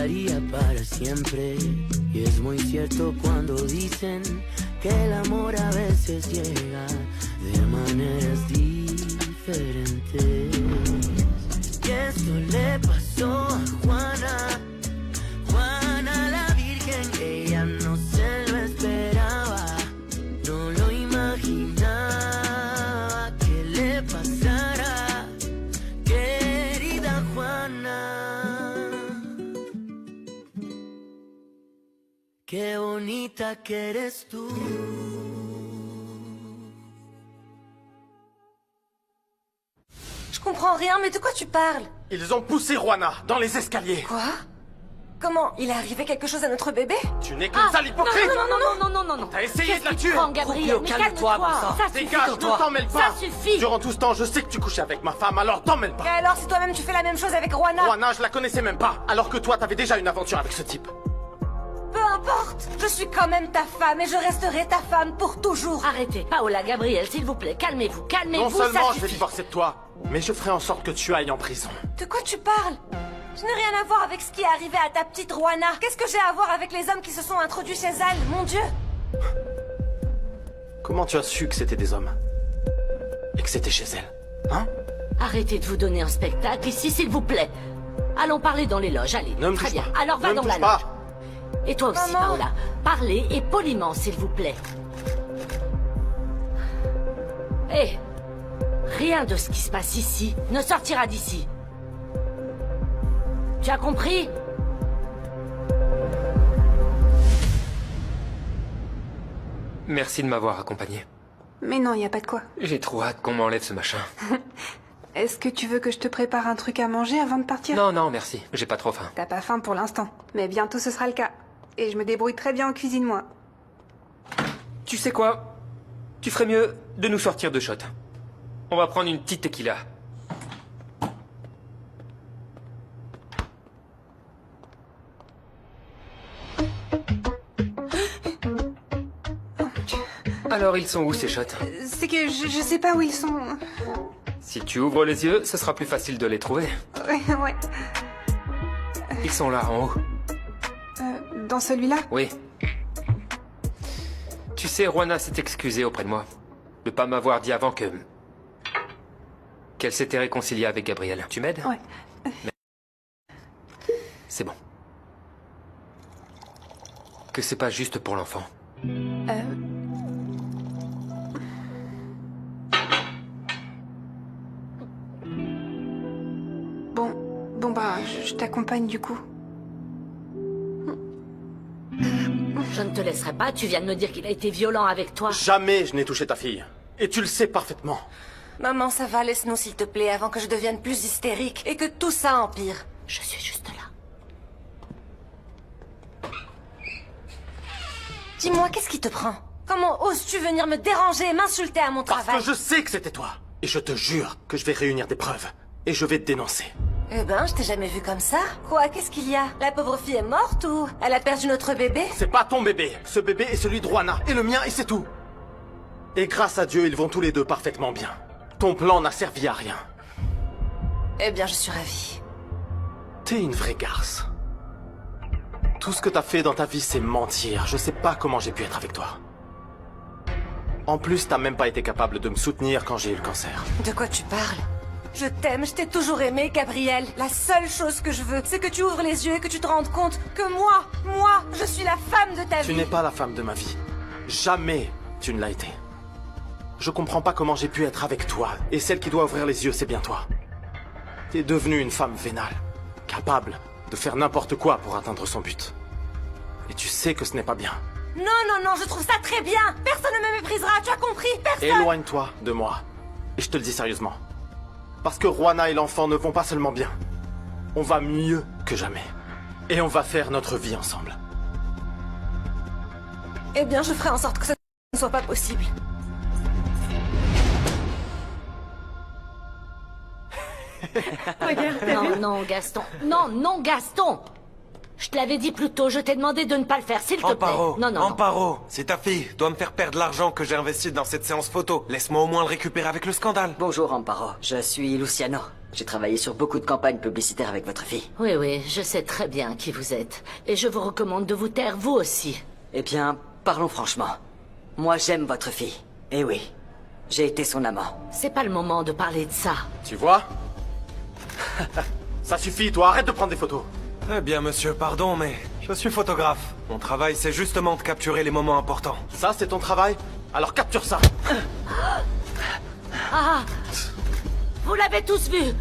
duraría para siempre. Y es muy cierto cuando dicen que el amor a veces llega de maneras diferentes. Y esto le pasó a Juana, Juana la Virgen. Ella no se lo esperaba, no lo imaginaba que le pasara, querida Juana. Qué bonita que eres tú. Je comprends rien, mais de quoi tu parles? Ils ont poussé Juana dans les escaliers. Quoi? Comment? Il est arrivé quelque chose à notre bébé? Tu n'es qu'une sale hypocrite. Non. T'as essayé de la tuer. Prends, Gabriel, mais calme-toi. Ça suffit, Dégage, ne toi. t'en mêle pas. Ça suffit. Durant tout ce temps, je sais que tu couchais avec ma femme, alors t'en mêle Et pas. alors si toi-même tu fais la même chose avec Juana? Juana, je la connaissais même pas, alors que toi, t'avais déjà une aventure avec ce type. Peu importe, je suis quand même ta femme et je resterai ta femme pour toujours. Arrêtez, Paola, Gabriel, s'il vous plaît, calmez-vous, Non ça seulement je vais suffit. divorcer de toi, mais je ferai en sorte que tu ailles en prison. De quoi tu parles? Je n'ai rien à voir avec ce qui est arrivé à ta petite Juana. Qu'est-ce que j'ai à voir avec les hommes qui se sont introduits chez elle? Mon Dieu! Comment tu as su que c'était des hommes? Et que c'était chez elle? Hein? Arrêtez de vous donner un spectacle ici, s'il vous plaît. Allons parler dans les loges, allez. Ne me Très touche bien, pas. alors va Ne me dans la touche pas. loge. Et toi aussi, Maman. Paola. Parlez et poliment, s'il vous plaît. Hé! Rien de ce qui se passe ici ne sortira d'ici. Tu as compris? Merci de m'avoir accompagné. Mais non, y a pas de quoi. J'ai trop hâte qu'on m'enlève ce machin. Est-ce que tu veux que je te prépare un truc à manger avant de partir? Non, merci. J'ai pas trop faim. T'as pas faim pour l'instant, mais bientôt ce sera le cas. Et je me débrouille très bien en cuisine, moi. Tu sais quoi? Tu ferais mieux de nous sortir de shot. On va prendre une petite tequila. Alors, ils sont où ces shots? C'est que je sais pas où ils sont. Si tu ouvres les yeux, ce sera plus facile de les trouver. Ouais. Ils sont là, en haut. Dans celui-là? Oui. Tu sais, Juana s'est excusée auprès de moi. De pas m'avoir dit avant que... qu'elle s'était réconciliée avec Gabriel. Tu m'aides? Ouais. C'est bon. Que c'est pas juste pour l'enfant. Bon bah, je t'accompagne du coup. Je ne te laisserai pas, tu viens de me dire qu'il a été violent avec toi. Jamais je n'ai touché ta fille. Et tu le sais parfaitement. Maman, ça va, laisse-nous s'il te plaît avant que je devienne plus hystérique et que tout ça empire. Je suis juste là. Dis-moi, qu'est-ce qui te prend? Comment oses-tu venir me déranger et m'insulter à mon Parce travail? que je sais que c'était toi. Et je te jure que je vais réunir des preuves. Et je vais te dénoncer. Eh ben, je t'ai jamais vu comme ça. Quoi, qu'est-ce qu'il y a? La pauvre fille est morte ou elle a perdu notre bébé? C'est pas ton bébé. Ce bébé est celui de Juana. Et le mien, et c'est tout. Et grâce à Dieu, ils vont tous les deux parfaitement bien. Ton plan n'a servi à rien. Eh bien, je suis ravie. T'es une vraie garce. Tout ce que t'as fait dans ta vie, c'est mentir. Je sais pas comment j'ai pu être avec toi. En plus, t'as même pas été capable de me soutenir quand j'ai eu le cancer. De quoi tu parles? Je t'aime, je t'ai toujours aimé, Gabriel. La seule chose que je veux, c'est que tu ouvres les yeux et que tu te rendes compte que moi, je suis la femme de ta vie. Tu n'es pas la femme de ma vie. Jamais tu ne l'as été. Je comprends pas comment j'ai pu être avec toi. Et celle qui doit ouvrir les yeux, c'est bien toi. T'es devenue une femme vénale. Capable de faire n'importe quoi pour atteindre son but. Et tu sais que ce n'est pas bien. Non, je trouve ça très bien. Personne ne me méprisera, tu as compris? Personne. Éloigne-toi de moi. Et je te le dis sérieusement. Parce que Juana et l'enfant ne vont pas seulement bien. On va mieux que jamais. Et on va faire notre vie ensemble. Eh bien, je ferai en sorte que ça ne soit pas possible. Non, Gaston. Non, Gaston. Je te l'avais dit plus tôt, je t'ai demandé de ne pas le faire, s'il te plaît. Amparo, Non. Amparo, c'est ta fille. Doit me faire perdre l'argent que j'ai investi dans cette séance photo. Laisse-moi au moins le récupérer avec le scandale. Bonjour Amparo, je suis Luciano. J'ai travaillé sur beaucoup de campagnes publicitaires avec votre fille. Oui, oui, je sais très bien qui vous êtes. Et je vous recommande de vous taire, vous aussi. Eh bien, parlons franchement. Moi, j'aime votre fille. Eh oui, j'ai été son amant. C'est pas le moment de parler de ça. Tu vois? Ça suffit, toi, arrête de prendre des photos. Eh bien, monsieur, pardon, mais je suis photographe. Mon travail, c'est justement de capturer les moments importants. Ça, c'est ton travail? Alors capture ça. Ah! Vous l'avez tous vu!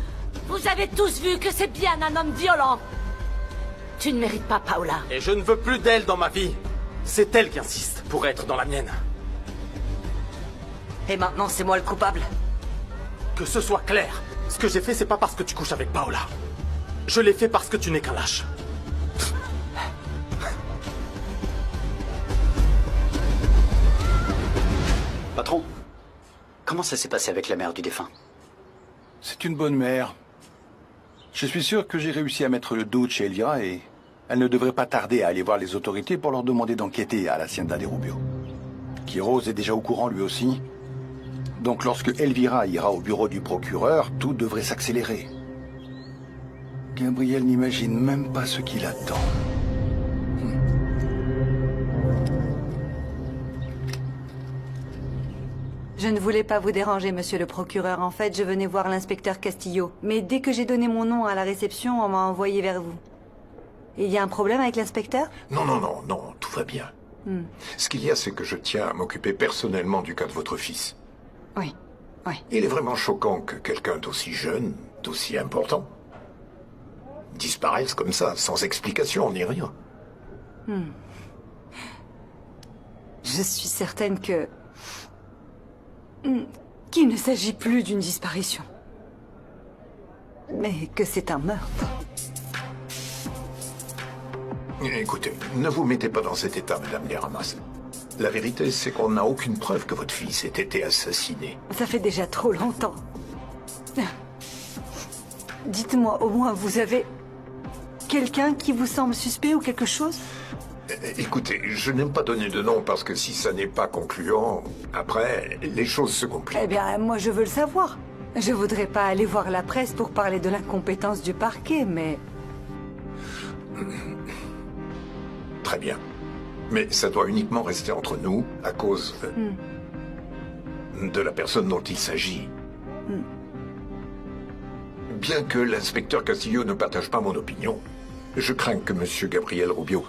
Vous avez tous vu que c'est bien un homme violent! Tu ne mérites pas, Paola. Et je ne veux plus d'elle dans ma vie. C'est elle qui insiste pour être dans la mienne. Et maintenant, c'est moi le coupable? Que ce soit clair, ce que j'ai fait, c'est pas parce que tu couches avec Paola. Je l'ai fait parce que tu n'es qu'un lâche. Patron, comment ça s'est passé avec la mère du défunt? C'est une bonne mère. Je suis sûr que j'ai réussi à mettre le doute chez Elvira et elle ne devrait pas tarder à aller voir les autorités pour leur demander d'enquêter à l'Hacienda de Rubio. Quiroz est déjà au courant lui aussi. Donc lorsque Elvira ira au bureau du procureur, tout devrait s'accélérer. Gabriel n'imagine même pas ce qui l'attend. Je ne voulais pas vous déranger, monsieur le procureur. En fait, je venais voir l'inspecteur Castillo. Mais dès que j'ai donné mon nom à la réception, on m'a envoyé vers vous. Il y a un problème avec l'inspecteur? Non, non, non, non, tout va bien. Ce qu'il y a, c'est que je tiens à m'occuper personnellement du cas de votre fils. Oui, oui. Il est vraiment choquant que quelqu'un d'aussi jeune, d'aussi important, disparaisse comme ça, sans explication ni rien. Je suis certaine que... qu'il ne s'agit plus d'une disparition. Mais que c'est un meurtre. Écoutez, ne vous mettez pas dans cet état, Madame Leramas. La vérité, c'est qu'on n'a aucune preuve que votre fils ait été assassiné. Ça fait déjà trop longtemps. Dites-moi, au moins, vous avez... quelqu'un qui vous semble suspect ou quelque chose? Écoutez, je n'aime pas donner de nom parce que si ça n'est pas concluant, après, les choses se compliquent. Eh bien, moi, je veux le savoir. Je voudrais pas aller voir la presse pour parler de l'incompétence du parquet, mais... Très bien. Mais ça doit uniquement rester entre nous à cause de la personne dont il s'agit. Bien que l'inspecteur Castillo ne partage pas mon opinion, je crains que M. Gabriel Rubio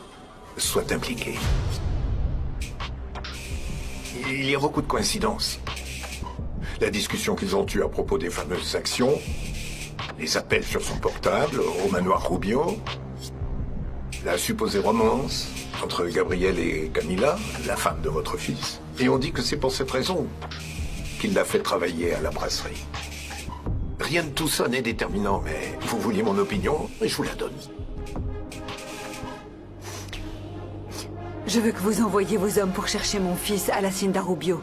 soit impliqué. Il y a beaucoup de coïncidences. La discussion qu'ils ont eue à propos des fameuses actions, les appels sur son portable au manoir Rubio, la supposée romance entre Gabriel et Camila, la femme de votre fils. Et on dit que c'est pour cette raison qu'il l'a fait travailler à la brasserie. Rien de tout ça n'est déterminant, mais vous vouliez mon opinion et je vous la donne. Je veux que vous envoyiez vos hommes pour chercher mon fils à l'Hacienda Rubio.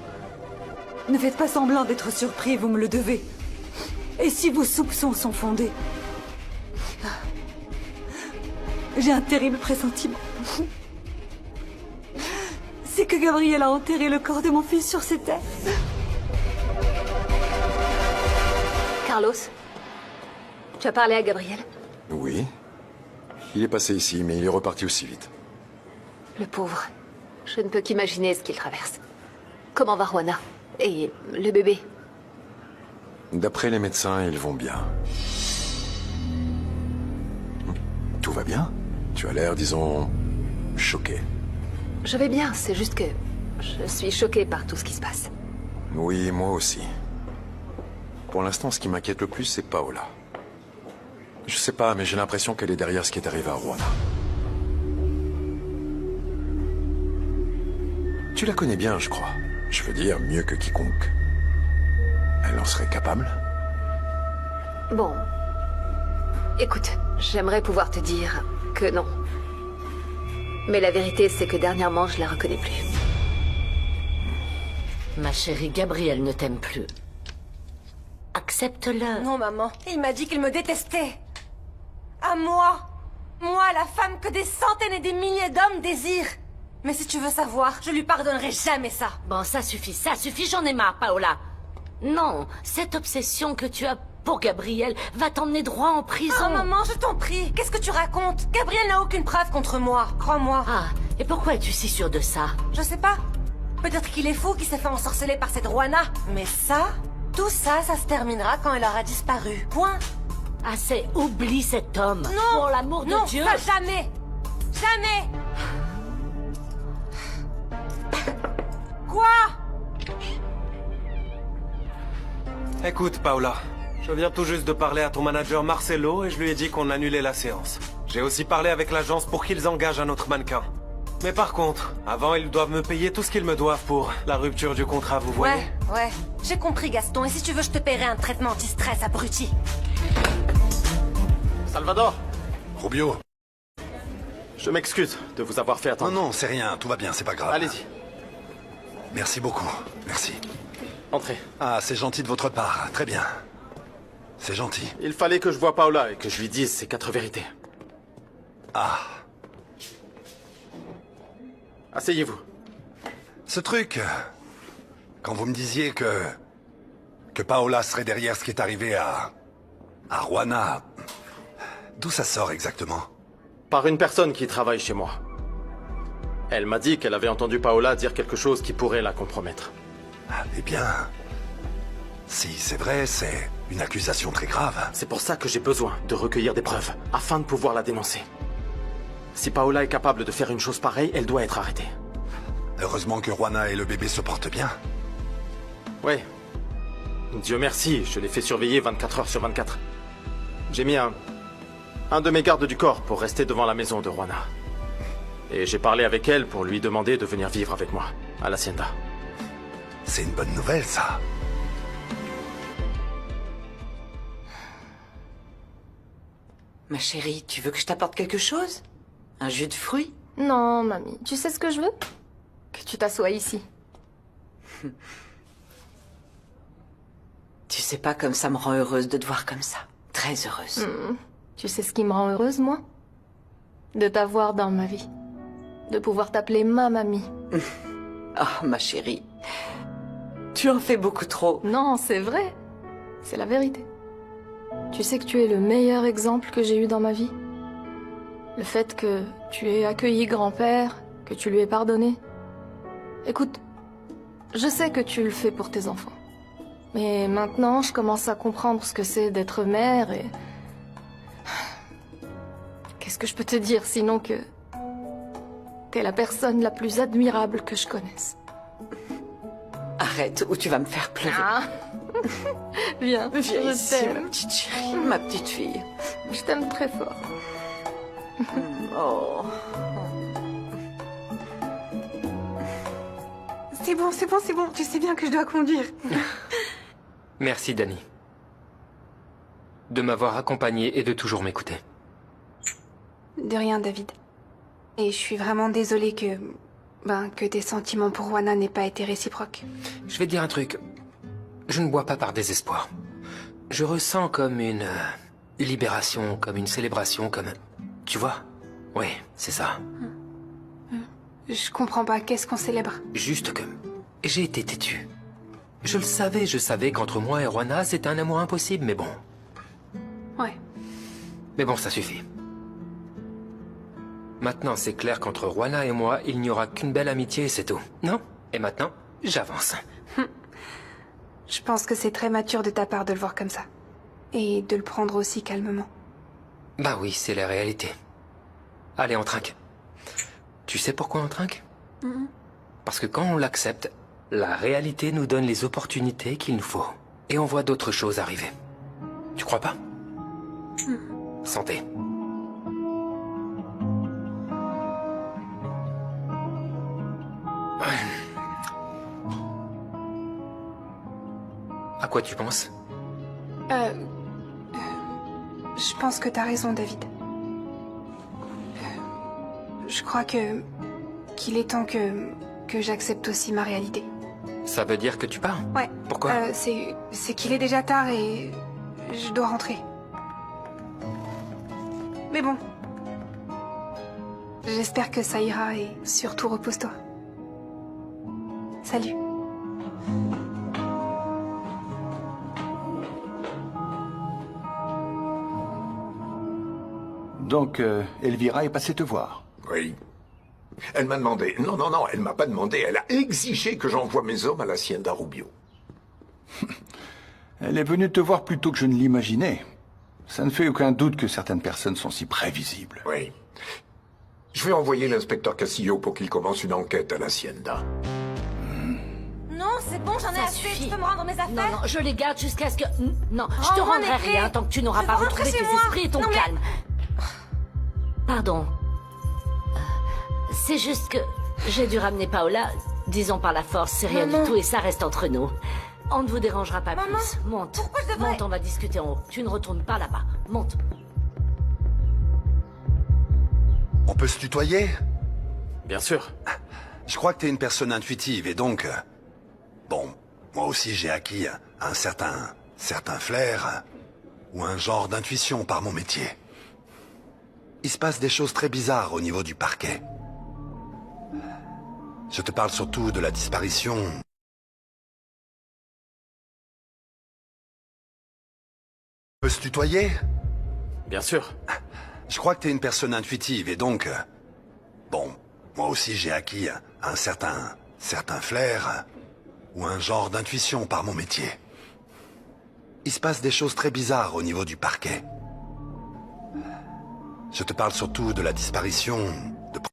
Ne faites pas semblant d'être surpris, vous me le devez. Et si vos soupçons sont fondés... J'ai un terrible pressentiment. C'est que Gabriel a enterré le corps de mon fils sur ces terres. Carlos, tu as parlé à Gabriel? Oui. Il est passé ici, mais il est reparti aussi vite. Le pauvre. Je ne peux qu'imaginer ce qu'il traverse. Comment va Juana? Et le bébé? D'après les médecins, ils vont bien. Tout va bien? Tu as l'air, disons, choqué. Je vais bien, c'est juste que je suis choquée par tout ce qui se passe. Oui, moi aussi. Pour l'instant, ce qui m'inquiète le plus, c'est Paola. Je sais pas, mais j'ai l'impression qu'elle est derrière ce qui est arrivé à Juana. Tu la connais bien, je crois. Je veux dire, mieux que quiconque. Elle en serait capable? Bon. Écoute, j'aimerais pouvoir te dire que non. Mais la vérité, c'est que dernièrement, je la reconnais plus. Ma chérie, Gabriel ne t'aime plus. Accepte-le. Non, maman. Il m'a dit qu'il me détestait. À moi. Moi, la femme que des centaines et des milliers d'hommes désirent. Mais si tu veux savoir, je lui pardonnerai jamais ça. Bon, ça suffit, j'en ai marre, Paola. Non, cette obsession que tu as pour Gabriel va t'emmener droit en prison. Oh maman, je t'en prie, qu'est-ce que tu racontes? Gabriel n'a aucune preuve contre moi, crois-moi. Ah, et pourquoi es-tu si sûre de ça? Je sais pas. Peut-être qu'il est fou, qu'il s'est fait ensorceler par cette Juana. Mais ça, tout ça, ça se terminera quand elle aura disparu. Point. Assez, oublie cet homme. Non. Pour l'amour de Dieu. Non, ça jamais. Jamais. Quoi? Écoute, Paola, je viens tout juste de parler à ton manager Marcelo et je lui ai dit qu'on annulait la séance. J'ai aussi parlé avec l'agence pour qu'ils engagent un autre mannequin. Mais par contre, avant, ils doivent me payer tout ce qu'ils me doivent pour la rupture du contrat, vous voyez? Ouais. J'ai compris, Gaston. Et si tu veux, je te paierai un traitement anti-stress, abruti. Salvador! Rubio. Je m'excuse de vous avoir fait attendre. Non, c'est rien, tout va bien, c'est pas grave. Allez-y. Merci beaucoup, merci. Entrez. Ah, c'est gentil de votre part, très bien. C'est gentil. Il fallait que je voie Paola et que je lui dise ces 4 vérités. Ah. Asseyez-vous. Ce truc... Quand vous me disiez que Paola serait derrière ce qui est arrivé à Juana... D'où ça sort exactement? Par une personne qui travaille chez moi. Elle m'a dit qu'elle avait entendu Paola dire quelque chose qui pourrait la compromettre. Eh bien... Si c'est vrai, c'est une accusation très grave. C'est pour ça que j'ai besoin de recueillir des preuves, afin de pouvoir la dénoncer. Si Paola est capable de faire une chose pareille, elle doit être arrêtée. Heureusement que Juana et le bébé se portent bien. Oui. Dieu merci, je l'ai fait surveiller 24 heures sur 24. J'ai mis un de mes gardes du corps pour rester devant la maison de Juana. Et j'ai parlé avec elle pour lui demander de venir vivre avec moi, à l'Hacienda. C'est une bonne nouvelle, ça. Ma chérie, tu veux que je t'apporte quelque chose? Un jus de fruits? Non, mamie. Tu sais ce que je veux? Que tu t'assoies ici. Tu sais pas comme ça me rend heureuse de te voir comme ça. Très heureuse. Tu sais ce qui me rend heureuse, moi? De t'avoir dans ma vie. De pouvoir t'appeler ma mamie. Oh, ma chérie. Tu en fais beaucoup trop. Non, c'est vrai. C'est la vérité. Tu sais que tu es le meilleur exemple que j'ai eu dans ma vie. Le fait que tu aies accueilli grand-père, que tu lui aies pardonné. Écoute, je sais que tu le fais pour tes enfants. Mais maintenant, je commence à comprendre ce que c'est d'être mère et... Qu'est-ce que je peux te dire sinon que... T'es la personne la plus admirable que je connaisse. Arrête, ou tu vas me faire pleurer. Ah. Viens, Viens je ici, t'aime. ma petite chérie, ma petite fille. Je t'aime très fort. Oh. C'est bon. Tu sais bien que je dois conduire. Merci, Dani. De m'avoir accompagné et de toujours m'écouter. De rien, David. Et je suis vraiment désolée que tes sentiments pour Juana n'aient pas été réciproques. Je vais te dire un truc. Je ne bois pas par désespoir. Je ressens comme une libération, comme une célébration, comme... Tu vois? Oui, c'est ça. Je comprends pas, qu'est-ce qu'on célèbre? Juste que... J'ai été têtu. Je savais qu'entre moi et Juana, c'était un amour impossible, mais bon. Ouais. Mais bon, ça suffit. Maintenant, c'est clair qu'entre Juana et moi, il n'y aura qu'une belle amitié et c'est tout. Non? Et maintenant, j'avance. Je pense que c'est très mature de ta part de le voir comme ça. Et de le prendre aussi calmement. Bah oui, c'est la réalité. Allez, on trinque. Tu sais pourquoi on trinque? Parce que quand on l'accepte, la réalité nous donne les opportunités qu'il nous faut. Et on voit d'autres choses arriver. Tu crois pas? Santé. À quoi tu penses? Je pense que t'as raison, David. Je crois qu'il est temps que j'accepte aussi ma réalité. Ça veut dire que tu pars? Ouais. Pourquoi? C'est qu'il est déjà tard et je dois rentrer. Mais bon. J'espère que ça ira et surtout repose-toi. Salut. Donc, Elvira est passée te voir. Oui. Elle m'a demandé... Non, non, non, elle m'a pas demandé. Elle a exigé que j'envoie mes hommes à l'Hacienda Rubio. Elle est venue te voir plus tôt que je ne l'imaginais. Ça ne fait aucun doute que certaines personnes sont si prévisibles. Oui. Je vais envoyer l'inspecteur Castillo pour qu'il commence une enquête à l'Hacienda. Non, c'est bon, j'en ai assez. suffit. Tu peux me rendre mes affaires? Non, non, je les garde jusqu'à ce que... Non, je te Rends-moi rendrai mes clés. rien tant que tu n'auras Je pas veux rentrer retrouvé chez tes moi. esprits et ton Non, mais- calme. Pardon. C'est juste que j'ai dû ramener Paola, disons par la force, c'est rien Maman. du tout et ça reste entre nous. On ne vous dérangera pas Maman, plus. Monte. pourquoi je devrais- Monte, on va discuter en haut. Tu ne retournes pas là-bas. Monte. On peut se tutoyer? Bien sûr. Je crois que t'es une personne intuitive et donc... bon, moi aussi j'ai acquis un certain flair ou un genre d'intuition par mon métier. Il se passe des choses très bizarres au niveau du parquet. Je te parle surtout de la disparition... On peut se tutoyer? Bien sûr. Je crois que t'es une personne intuitive et donc... bon, moi aussi j'ai acquis un certain flair ou un genre d'intuition par mon métier. Il se passe des choses très bizarres au niveau du parquet. Je te parle surtout de la disparition